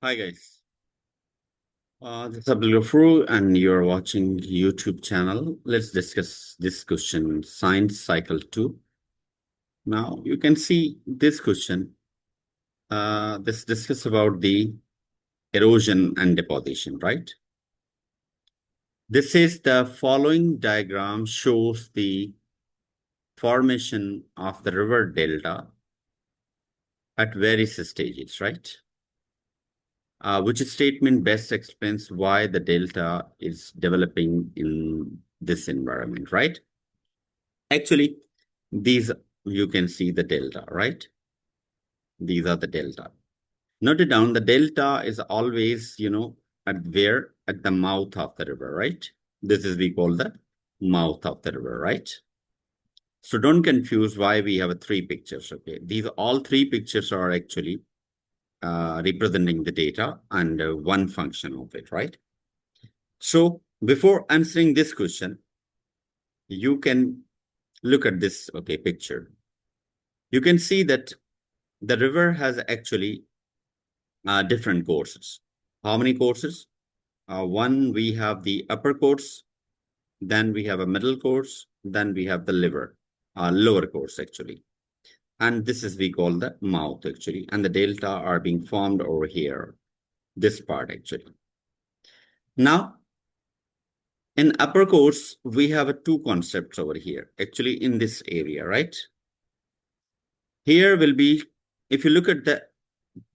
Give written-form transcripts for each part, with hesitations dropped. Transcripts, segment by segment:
Hi guys, this is Abdul Ghaffur and you're watching YouTube channel. Let's discuss this question, Science Cycle 2. Now you can see this question. This discuss about the erosion and deposition, right? This says the following diagram shows the formation of the river delta at various stages, right? Which statement best explains why the delta is developing in this environment, right? Actually, these, you can see the delta, right? These are the delta. Note it down, the delta is always, at where? At the mouth of the river, right? This is we call the mouth of the river, right? So don't confuse why we have three pictures, okay? These all three pictures are actually representing the data and one function of it, right? So before answering this question, you can look at this, okay, picture. You can see that the river has actually different courses. How many courses? One, we have the upper course, then we have a middle course, then we have the lower course actually. And this is we call the mouth actually. And the delta are being formed over here, this part actually. Now, in upper course, we have two concepts over here, actually in this area, right? Here will be, if you look at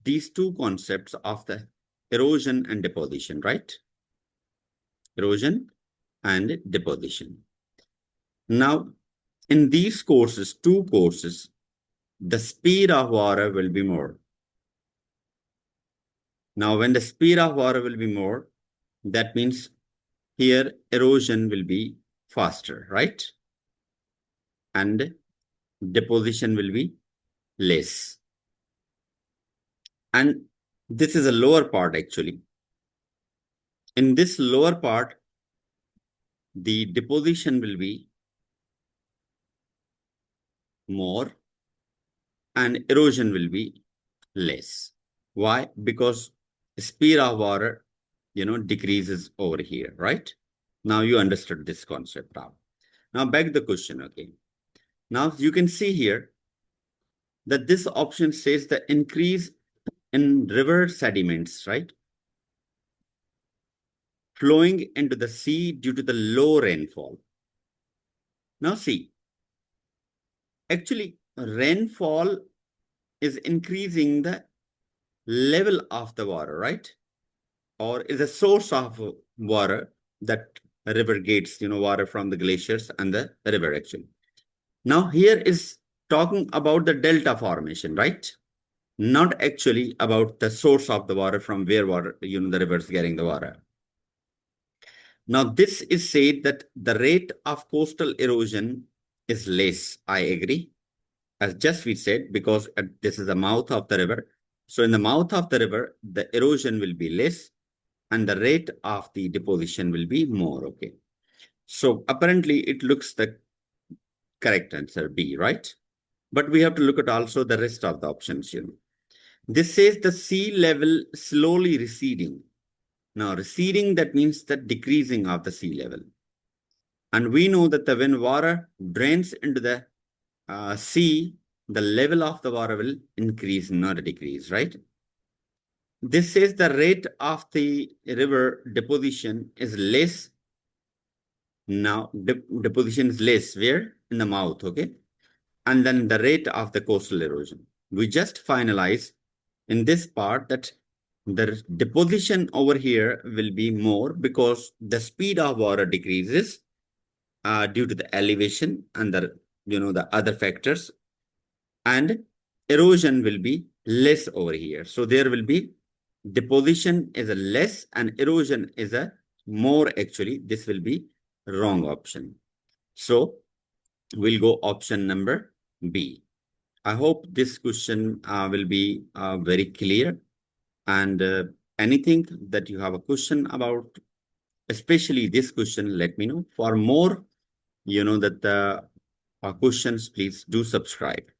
these two concepts of the erosion and deposition, right? Erosion and deposition. Now, in these courses, two courses, the speed of water will be more. Now, when the speed of water will be more, that means here erosion will be faster, right? And deposition will be less. And this is a lower part actually. In this lower part, the deposition will be more and erosion will be less. Why? Because speed of water, decreases over here, right? Now you understood this concept now. Now back the question, okay? Now you can see here that this option says the increase in river sediments, right? Flowing into the sea due to the low rainfall. Now see, actually rainfall is increasing the level of the water, right? Or is a source of water that a river gets, water from the glaciers and the river actually. Now here is talking about the delta formation, right? Not actually about the source of the water from where water, the river is getting the water. Now this is said that the rate of coastal erosion is less. I agree. As just we said, because this is the mouth of the river. So in the mouth of the river, the erosion will be less and the rate of the deposition will be more, okay? So apparently it looks the correct answer, B, right? But we have to look at also the rest of the options, This says the sea level slowly receding. Now receding, that means the decreasing of the sea level. And we know that when water drains into the sea, the level of the water will increase, not decrease, right? This says the rate of the river deposition is less. Now, deposition is less where? In the mouth, okay? And then the rate of the coastal erosion. We just finalize in this part that the deposition over here will be more because the speed of water decreases due to the elevation and the other factors, and erosion will be less over here. So there will be deposition is a less and erosion is a more actually. This will be wrong option. So we'll go option number B. I hope this question will be very clear, and anything that you have a question about, especially this question, let me know. For more, that the questions, please do subscribe.